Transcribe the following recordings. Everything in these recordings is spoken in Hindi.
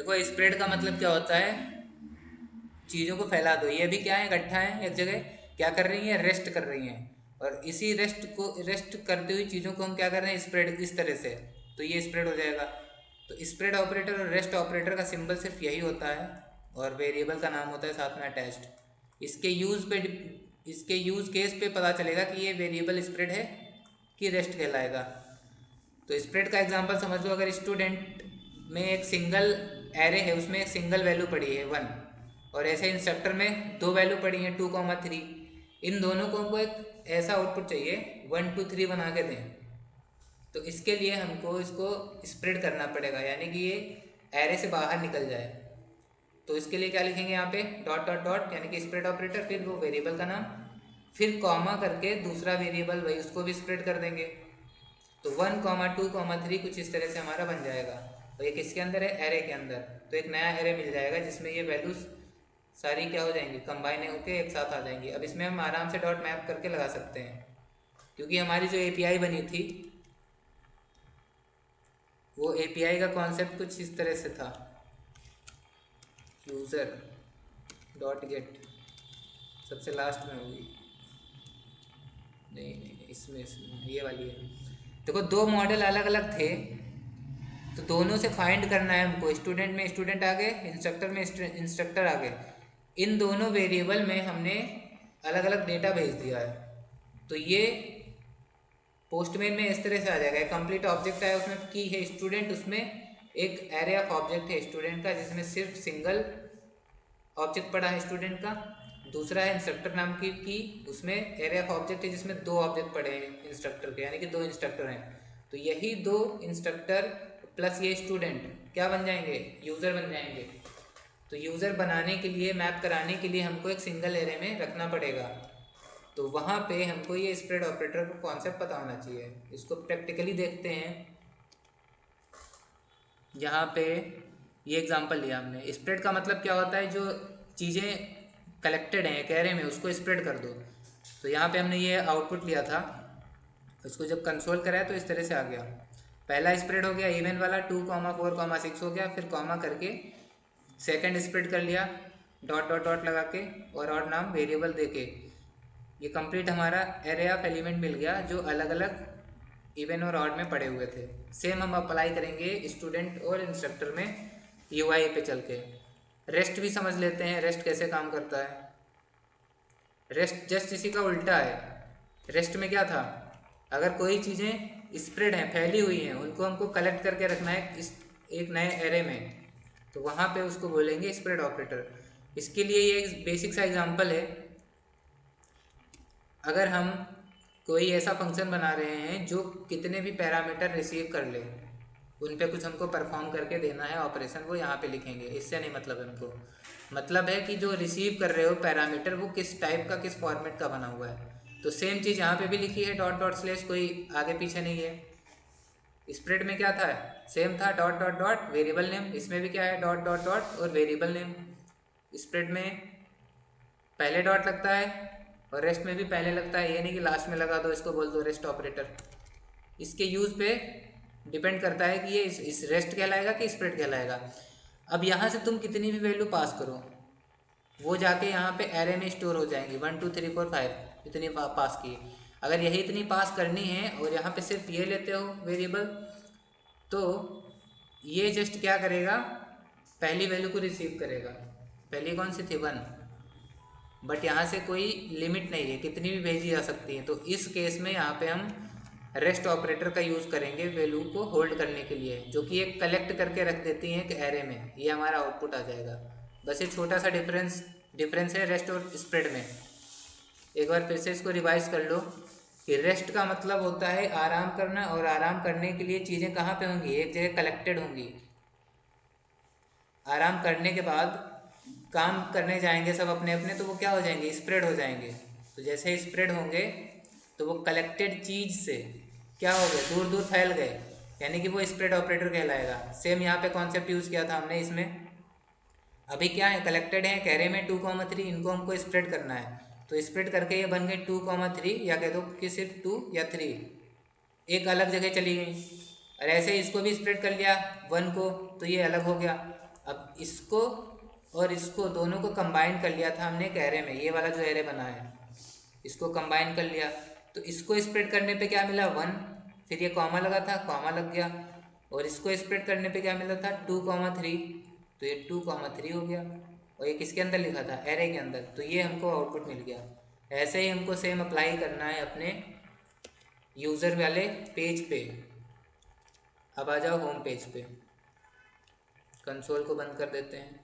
देखो स्प्रेड का मतलब क्या होता है, चीज़ों को फैला दो। ये भी क्या है, इकट्ठा है एक जगह, क्या कर रही हैं, रेस्ट कर रही हैं। और इसी रेस्ट करती हुई चीज़ों को हम क्या कर रहे हैं, स्प्रेड इस तरह से, तो ये स्प्रेड हो जाएगा। तो स्प्रेड ऑपरेटर और रेस्ट ऑपरेटर का सिंबल सिर्फ यही होता है, और वेरिएबल का नाम होता है साथ में अटैच्ड। इसके यूज़ पे इसके यूज़ केस पे पता चलेगा कि ये वेरिएबल स्प्रेड है कि रेस्ट कहलाएगा। तो स्प्रेड का एग्जांपल समझ लो, अगर स्टूडेंट में एक सिंगल एरे है, उसमें एक सिंगल वैल्यू पड़ी है 1, और ऐसे इंस्ट्रक्टर में दो वैल्यू पड़ी हैं 2, 3। इन दोनों को हमको एक ऐसा आउटपुट चाहिए 1, 2, 3 बना के दें। तो इसके लिए हमको इसको स्प्रेड करना पड़ेगा, यानी कि ये एरे से बाहर निकल जाए। तो इसके लिए क्या लिखेंगे यहाँ पे, डॉट डॉट डॉट, यानी कि स्प्रेड ऑपरेटर, फिर वो वेरिएबल का नाम, फिर कॉमा करके दूसरा वेरिएबल वही उसको भी स्प्रेड कर देंगे। तो 1, 2, 3 कुछ इस तरह से हमारा बन जाएगा। और ये किसके अंदर है, एरे के अंदर। तो एक नया एरे मिल जाएगा जिसमें ये वैल्यूज सारी क्या हो जाएंगी, कंबाइन होकर एक साथ आ जाएंगी। अब इसमें हम आराम से डॉट मैप करके लगा सकते हैं, क्योंकि हमारी जो एपीआई बनी थी, वो एपीआई का कॉन्सेप्ट कुछ इस तरह से था, यूज़र डॉट गेट, सबसे लास्ट में होगी, नहीं नहीं नहीं, इसमें ये वाली है। देखो दो मॉडल अलग अलग थे, तो दोनों से फाइंड करना है हमको। स्टूडेंट में स्टूडेंट आ गए, इंस्ट्रक्टर में इंस्ट्रक्टर आ गए। इन दोनों वेरिएबल में हमने अलग अलग डेटा भेज दिया है। तो ये पोस्टमैन में इस तरह से आ जाएगा, एक कंप्लीट ऑब्जेक्ट है, उसमें की है स्टूडेंट, उसमें एक एरे ऑफ ऑब्जेक्ट है स्टूडेंट का, जिसमें सिर्फ सिंगल ऑब्जेक्ट पड़ा है स्टूडेंट का। दूसरा है इंस्ट्रक्टर नाम की, उसमें एरे ऑफ ऑब्जेक्ट है जिसमें दो ऑब्जेक्ट पड़े हैं इंस्ट्रक्टर के, यानी कि दो इंस्ट्रक्टर हैं। तो यही दो इंस्ट्रक्टर प्लस ये स्टूडेंट क्या बन जाएंगे, यूज़र बन जाएंगे। तो यूज़र बनाने के लिए, मैप कराने के लिए हमको एक सिंगल एरे में रखना पड़ेगा। तो वहाँ पे हमको ये स्प्रेड ऑपरेटर का कॉन्सेप्ट पता होना चाहिए। इसको प्रैक्टिकली देखते हैं। यहाँ पे ये एग्जांपल लिया हमने, स्प्रेड का मतलब क्या होता है, जो चीज़ें कलेक्टेड हैं एक एरे में उसको स्प्रेड कर दो। तो यहाँ पे हमने ये आउटपुट लिया था, इसको जब कंसोल कराया तो इस तरह से आ गया। पहला स्प्रेड हो गया इवन वाला, 2, 4, 6 हो गया, फिर कॉमा करके सेकंड स्प्रेड कर लिया डॉट डॉट डॉट लगा के, और नाम वेरिएबल दे के। ये कंप्लीट हमारा एरे ऑफ एलिमेंट मिल गया जो अलग अलग इवन और ऑड में पड़े हुए थे। सेम हम अप्लाई करेंगे स्टूडेंट और इंस्ट्रक्टर में यूआई पे चल के। रेस्ट भी समझ लेते हैं, रेस्ट कैसे काम करता है। रेस्ट जस्ट इसी का उल्टा है। रेस्ट में क्या था, अगर कोई चीज़ें स्प्रेड हैं, फैली हुई हैं, उनको हमको कलेक्ट करके रखना है इस एक नए एरे में, तो वहाँ पे उसको बोलेंगे स्प्रेड ऑपरेटर। इसके लिए ये एक बेसिक सा एग्जांपल है। अगर हम कोई ऐसा फंक्शन बना रहे हैं जो कितने भी पैरामीटर रिसीव कर ले, उन पे कुछ हमको परफॉर्म करके देना है ऑपरेशन, वो यहाँ पे लिखेंगे। इससे नहीं मतलब है हमको, मतलब है कि जो रिसीव कर रहे हो पैरामीटर वो किस टाइप का, किस फॉर्मेट का बना हुआ है। तो सेम चीज़ यहाँ पे भी लिखी है, डॉट डॉट स्लेश, कोई आगे पीछे नहीं है। स्प्रेड में क्या था, सेम था, dot dot dot variable name. इसमें भी क्या है, डॉट डॉट डॉट और वेरिएबल नेम। स्प्रेड में पहले डॉट लगता है और रेस्ट में भी पहले लगता है, ये नहीं कि लास्ट में लगा दो, इसको बोल दो रेस्ट ऑपरेटर। इसके यूज़ पे डिपेंड करता है कि ये इस रेस्ट कहलाएगा कि स्प्रेड कहलाएगा। अब यहाँ से तुम कितनी भी वैल्यू पास करो, वो जाके यहाँ पे एरे में स्टोर हो जाएंगी, 1, 2, 3, 4, 5 इतनी पास की। अगर यही इतनी पास करनी है और यहाँ पे सिर्फ ये लेते हो वेरिएबल, तो ये जस्ट क्या करेगा, पहली वैल्यू को रिसीव करेगा। पहली कौन सी थी, 1, बट यहाँ से कोई लिमिट नहीं है, कितनी भी भेजी जा सकती है। तो इस केस में यहाँ पे हम रेस्ट ऑपरेटर का यूज़ करेंगे वैल्यू को होल्ड करने के लिए, जो कि एक कलेक्ट करके रख देती है एक एरे में। ये हमारा आउटपुट आ जाएगा। बस ये छोटा सा डिफरेंस है रेस्ट और स्प्रेड में। एक बार फिर से इसको रिवाइज कर लो कि रेस्ट का मतलब होता है आराम करना, और आराम करने के लिए चीज़ें कहाँ पे होंगी, एक जगह कलेक्टेड होंगी। आराम करने के बाद काम करने जाएंगे सब अपने अपने, तो वो क्या हो जाएंगे, स्प्रेड हो जाएंगे। तो जैसे स्प्रेड होंगे तो वो कलेक्टेड चीज़ से क्या हो गए, दूर दूर फैल गए, यानी कि वो स्प्रेड ऑपरेटर कहलाएगा। सेम यहाँ पे कॉन्सेप्ट यूज़ किया था हमने इसमें। अभी क्या है, कलेक्टेड है कैरे में 2, 3, इनको हमको स्प्रेड करना है। तो स्प्रेड करके ये बन गए 2, 3, या कह दो कि सिर्फ 2 या 3 एक अलग जगह चली गई। और ऐसे इसको भी स्प्रेड कर लिया 1 को, तो ये अलग हो गया। अब इसको और इसको दोनों को कंबाइन कर लिया था हमने एक एरे में, ये वाला जो एरे बना है इसको कंबाइन कर लिया, तो इसको स्प्रेड करने पे क्या मिला 1, फिर ये कॉमा लगा था, कॉमा लग गया, और इसको स्प्रेड करने पे क्या मिला था 2,3, तो ये 2,3 हो गया, और ये किसके अंदर लिखा था एरे के अंदर, तो ये हमको आउटपुट मिल गया। ऐसे ही हमको सेम अप्लाई करना है अपने यूज़र वाले पेज पे। अब आ जाओ होम पेज पे, कंसोल को बंद कर देते हैं,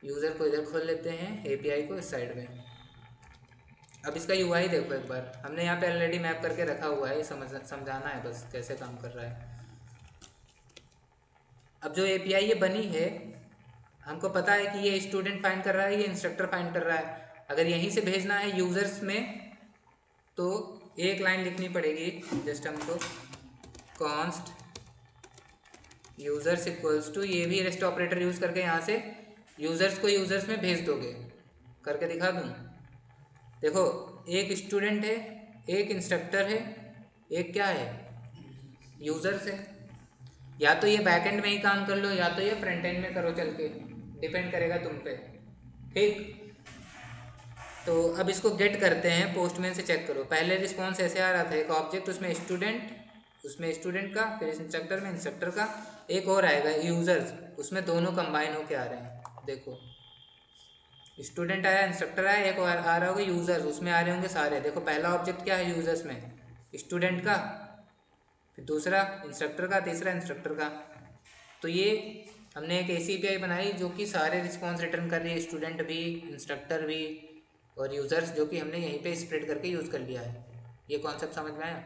यूज़र को इधर खोल लेते हैं, एपीआई को इस साइड में। अब इसका यूआई देखो एक बार, हमने यहाँ पे ऑलरेडी मैप करके रखा हुआ है, समझाना है बस कैसे काम कर रहा है। अब जो एपीआई ये बनी है, हमको पता है कि ये स्टूडेंट फाइंड कर रहा है, ये इंस्ट्रक्टर फाइंड कर रहा है। अगर यहीं से भेजना है यूज़र्स में तो एक लाइन लिखनी पड़ेगी, जस्ट हमको कॉन्स्ट यूज़र्स इक्वल्स टू, ये भी रेस्ट ऑपरेटर यूज़ करके यहाँ से यूज़र्स को यूज़र्स में भेज दोगे। करके दिखा दूँ, देखो एक स्टूडेंट है, एक इंस्ट्रक्टर है, एक क्या है यूज़र्स है। या तो ये बैकएंड में ही काम कर लो या तो ये फ्रंट एंड में करो, चल के डिपेंड करेगा तुम पे, ठीक। तो अब इसको गेट करते हैं, पोस्टमैन से चेक करो। पहले रिस्पॉन्स ऐसे आ रहा था, एक ऑब्जेक्ट उसमें स्टूडेंट का, फिर इंस्ट्रक्टर में इंस्ट्रक्टर का, एक और आएगा यूज़र्स, उसमें दोनों कंबाइन होके आ रहे हैं। देखो स्टूडेंट आया, इंस्ट्रक्टर आया, एक और आ रहा होगा यूज़र्स, उसमें आ रहे होंगे सारे। देखो पहला ऑब्जेक्ट क्या है यूज़र्स में, स्टूडेंट का, फिर दूसरा इंस्ट्रक्टर का, तीसरा इंस्ट्रक्टर का। तो ये हमने एक ऐसी एपीआई बनाई जो कि सारे रिस्पॉन्स रिटर्न कर रही है, स्टूडेंट भी, इंस्ट्रक्टर भी और यूज़र्स, जो कि हमने यहीं पे स्प्रेड करके यूज़ कर लिया है। ये कॉन्सेप्ट समझ में आया।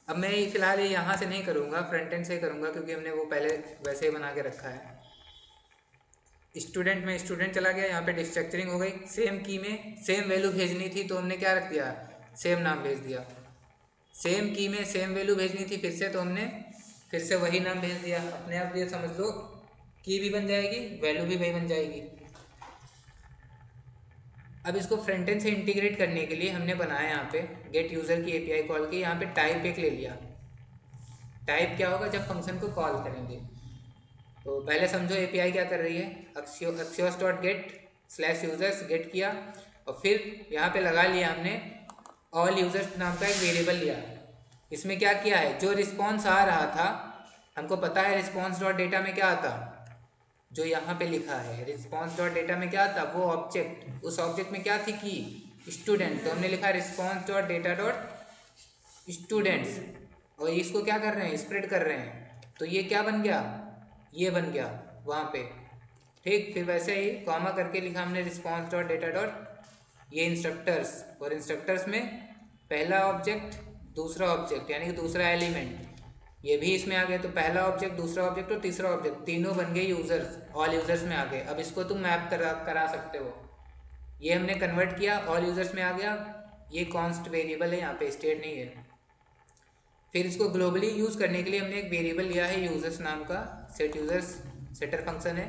अब मैं फ़िलहाल ये यहाँ से नहीं करूँगा, फ्रंट एंड से करूँगा, क्योंकि हमने वो पहले वैसे ही बना के रखा है। स्टूडेंट में स्टूडेंट चला गया, यहाँ पे डिस्ट्रक्चरिंग हो गई, सेम की में सेम वैल्यू भेजनी थी तो हमने क्या रख दिया, सेम नाम भेज दिया। सेम की में सेम वैल्यू भेजनी थी फिर से, तो हमने फिर से वही नाम भेज दिया। अपने आप ये समझ लो की भी बन जाएगी, वैल्यू भी वही बन जाएगी। अब इसको फ्रंट एंड से इंटीग्रेट करने के लिए हमने बनाया यहाँ पे गेट यूज़र की एपीआई कॉल की, यहाँ पे टाइप एक ले लिया। टाइप क्या होगा जब फंक्शन को कॉल करेंगे। तो पहले समझो एपीआई क्या कर रही है, Axios dot get slash users get किया, और फिर यहाँ पे लगा लिया हमने ऑल यूज़र्स नाम का एक वेरिएबल लिया। इसमें क्या किया है, जो रिस्पॉन्स आ रहा था, हमको पता है रिस्पॉन्स डॉट डेटा में क्या आता, जो यहाँ पे लिखा है रिस्पॉन्स डॉट डेटा में क्या था, वो ऑब्जेक्ट, उस ऑब्जेक्ट में क्या थी की स्टूडेंट, तो हमने लिखा response dot data dot students, और इसको क्या कर रहे हैं, स्प्रेड कर रहे हैं। तो ये क्या बन गया, ये बन गया वहाँ पे, ठीक। फिर वैसे ही कॉमा करके लिखा हमने रिस्पॉन्स डॉट डेटा डॉट ये इंस्ट्रक्टर्स, और इंस्ट्रक्टर्स में पहला ऑब्जेक्ट दूसरा ऑब्जेक्ट यानी कि दूसरा एलिमेंट, ये भी इसमें आ गए। तो पहला ऑब्जेक्ट, दूसरा ऑब्जेक्ट और तीसरा ऑब्जेक्ट तीनों बन गए यूज़र्स, ऑल यूज़र्स में आ गए। अब इसको तुम मैप करा सकते हो, ये हमने कन्वर्ट किया, ऑल यूज़र्स में आ गया। ये कॉन्स्ट वेरिएबल है, यहाँ पे स्टेट नहीं है। फिर इसको ग्लोबली यूज़ करने के लिए हमने एक वेरिएबल लिया है यूज़र्स नाम का, सेट यूज़र्स, सेटर फंक्शन है,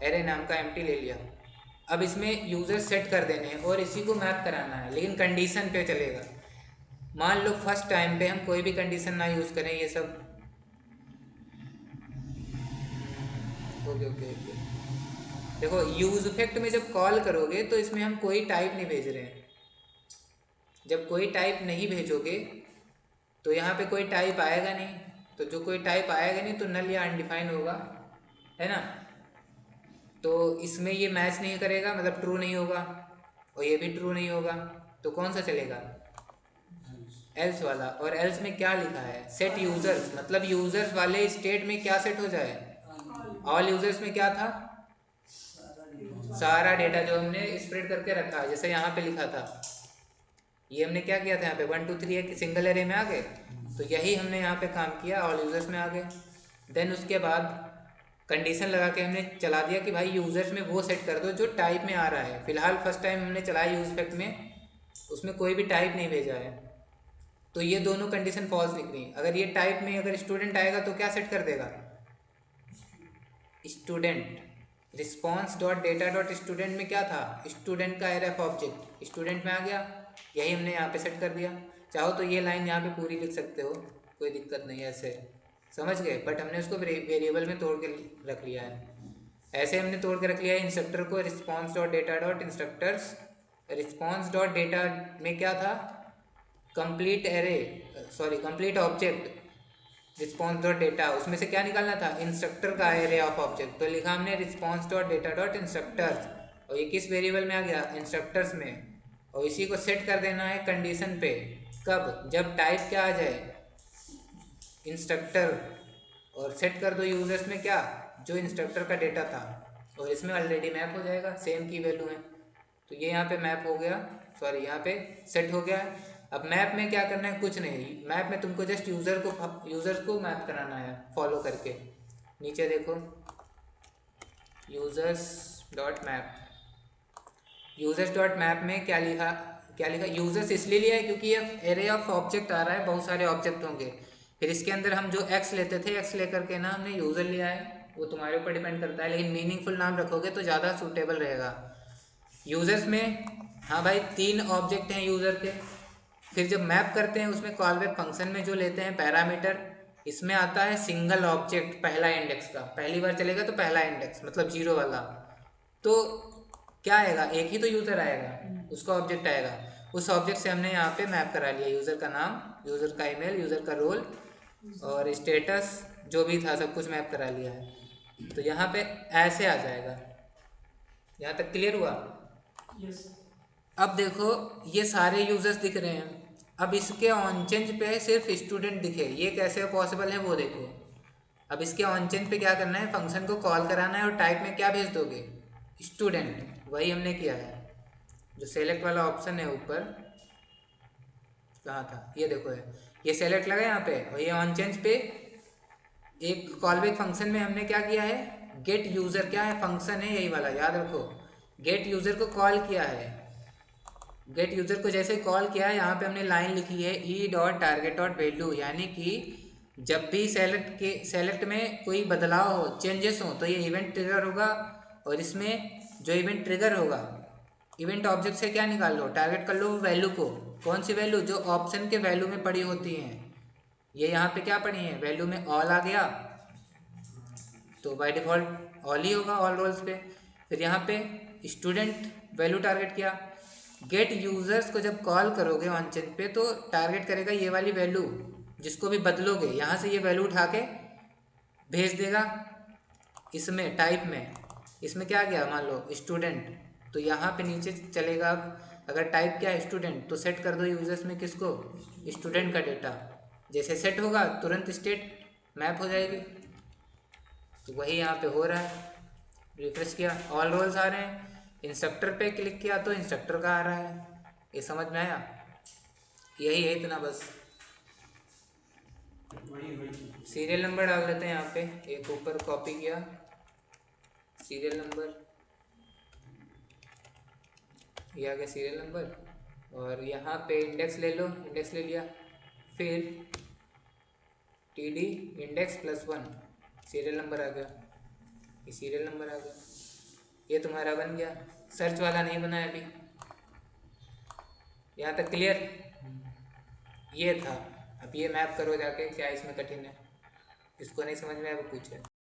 एरे नाम का एम्प्टी ले लिया। अब इसमें यूज़र्स सेट कर देने हैं और इसी को मैप कराना है, लेकिन कंडीशन पे चलेगा। मान लो फर्स्ट टाइम पे हम कोई भी कंडीशन ना यूज़ करें, ये सब ओके ओके ओके। देखो यूज़ इफेक्ट में जब कॉल करोगे तो इसमें हम कोई टाइप नहीं भेज रहे हैं। जब कोई टाइप नहीं भेजोगे तो यहाँ पे कोई टाइप आएगा नहीं, तो जो कोई टाइप आएगा नहीं तो नल या अनडिफाइन होगा, है ना। तो इसमें ये मैच नहीं करेगा, मतलब ट्रू नहीं होगा, और ये भी ट्रू नहीं होगा। तो कौन सा चलेगा, एल्स वाला। और एल्स में क्या लिखा है, सेट यूज़र्स, मतलब यूज़र्स वाले स्टेट में क्या सेट हो जाए, ऑल यूज़र्स में क्या था, सारा डेटा जो हमने स्प्रेड करके रखा है, जैसे यहाँ पे लिखा था, ये हमने क्या किया था, यहाँ पे 1 2 3 एक सिंगल एरे में आ गए, तो यही हमने यहाँ पे काम किया, ऑल यूज़र्स में आ गए। देन उसके बाद कंडीशन लगा के हमने चला दिया कि भाई यूज़र्स में वो सेट कर दो जो टाइप में आ रहा है। फिलहाल फर्स्ट टाइम हमने चलाया यूज़ इफेक्ट में, उसमें कोई भी टाइप नहीं भेजा है, तो ये दोनों कंडीशन फॉल्स निकली। अगर ये टाइप में अगर स्टूडेंट आएगा तो क्या सेट कर देगा, student, response dot data dot student में क्या था, स्टूडेंट का एरफ ऑब्जेक्ट स्टूडेंट में आ गया, यही हमने यहाँ पे सेट कर दिया। चाहो तो ये लाइन यहाँ पे पूरी लिख सकते हो, कोई दिक्कत नहीं है, ऐसे समझ गए। बट हमने उसको वेरिएबल में तोड़ के रख लिया है। ऐसे हमने तोड़ के रख लिया है इंस्ट्रक्टर को response dot data dot instructors. Response dot data में क्या था, complete array, sorry complete object response dot data, उसमें से क्या निकालना था, इंस्ट्रक्टर का एरे ऑफ ऑब्जेक्ट। तो लिखा हमने response dot data dot instructors, और ये किस वेरिएबल में आ गया, इंस्ट्रक्टर्स में। और इसी को सेट कर देना है कंडीशन पे, कब, जब टाइप क्या आ जाए, इंस्ट्रक्टर, और सेट कर दो यूजर्स में क्या, जो इंस्ट्रक्टर का डेटा था, और इसमें ऑलरेडी मैप हो जाएगा, सेम की वैल्यू है। तो ये यहाँ पे मैप हो गया, सॉरी यहाँ पे सेट हो गया है। अब मैप में क्या करना है, कुछ नहीं, मैप में तुमको जस्ट यूज़र्स को मैप कराना है फॉलो करके। नीचे देखो users dot map, users dot map में क्या लिखा, यूज़र्स इसलिए लिया है क्योंकि ये एरे ऑफ ऑब्जेक्ट आ रहा है, बहुत सारे ऑब्जेक्ट होंगे। फिर इसके अंदर हम जो एक्स लेते थे, एक्स लेकर के ना हमने यूज़र लिया है, वो तुम्हारे ऊपर डिपेंड करता है, लेकिन मीनिंगफुल नाम रखोगे तो ज़्यादा सूटेबल रहेगा। यूज़र्स में हाँ भाई 3 ऑब्जेक्ट हैं यूज़र के। फिर जब मैप करते हैं उसमें कॉल बैक फंक्शन में जो लेते हैं पैरामीटर, इसमें आता है सिंगल ऑब्जेक्ट, पहला इंडेक्स का, पहली बार चलेगा तो पहला इंडेक्स मतलब 0 वाला। तो क्या आएगा, एक ही तो यूज़र आएगा, उसका ऑब्जेक्ट आएगा। उस ऑब्जेक्ट से हमने यहाँ पे मैप करा लिया, यूज़र का नाम, यूज़र का ईमेल, यूज़र का रोल और स्टेटस जो भी था सब कुछ मैप करा लिया है। तो यहाँ पे ऐसे आ जाएगा। यहाँ तक क्लियर हुआ? यस। अब देखो ये सारे यूजर्स दिख रहे हैं, अब इसके ऑन चेंज पे सिर्फ स्टूडेंट दिखे, ये कैसे पॉसिबल है वो देखो। अब इसके ऑन चेंज पे क्या करना है, फंक्शन को कॉल कराना है और टाइप में क्या भेज दोगे, स्टूडेंट। वही हमने किया है, जो सेलेक्ट वाला ऑप्शन है ऊपर, कहाँ था, ये देखो है, ये सेलेक्ट लगा यहाँ पे, और ये ऑन चेंज पे एक कॉलबैक फंक्शन में हमने क्या किया है, गेट यूज़र, क्या है फंक्शन है यही वाला, याद रखो, गेट यूज़र को कॉल किया है। गेट यूज़र को जैसे कॉल किया है, यहाँ पे हमने लाइन लिखी है E dot target dot value, यानी कि जब भी सेलेक्ट में कोई बदलाव हो, चेंजेस हो, तो ये इवेंट ट्रिगर होगा। और इसमें जो इवेंट ट्रिगर होगा, इवेंट ऑब्जेक्ट से क्या निकाल लो, टारगेट कर लो वैल्यू को। कौन सी वैल्यू, जो ऑप्शन के वैल्यू में पड़ी होती हैं। ये यहाँ पे क्या पड़ी है, वैल्यू में ऑल आ गया तो बाय डिफ़ॉल्ट ऑल ही होगा, ऑल रोल्स पे। फिर यहाँ पे स्टूडेंट वैल्यू टारगेट किया। गेट यूज़र्स को जब कॉल करोगे ऑन चेंज पे, तो टारगेट करेगा ये वाली वैल्यू, जिसको भी बदलोगे यहाँ से ये वैल्यू उठा के भेज देगा इसमें टाइप में। इसमें क्या गया, मान लो स्टूडेंट, तो यहाँ पे नीचे चलेगा। अब अगर टाइप क्या है स्टूडेंट, तो सेट कर दो यूज़र्स में किसको, स्टूडेंट का डेटा। जैसे सेट होगा तुरंत स्टेट मैप हो जाएगी। तो वही यहाँ पे हो रहा है, रिफ्रेश किया ऑल रोल्स आ रहे हैं, इंस्ट्रक्टर पे क्लिक किया तो इंस्ट्रक्टर का आ रहा है। ये समझ में आया? यही है इतना बस। सीरियल नंबर डाल देते हैं यहाँ पे, एक ऊपर कॉपी किया सीरियल नंबर, ये आ गया सीरियल नंबर। और यहाँ पे इंडेक्स ले लो, इंडेक्स ले लिया, फिर T D index plus 1 serial number आ गया, ये सीरियल नंबर आ गया। ये तुम्हारा बन गया, सर्च वाला नहीं बना है अभी। यहाँ तक क्लियर? ये था। अब ये मैप करो जाके, क्या इसमें कठिन है, इसको नहीं समझ में आया वो पूछे।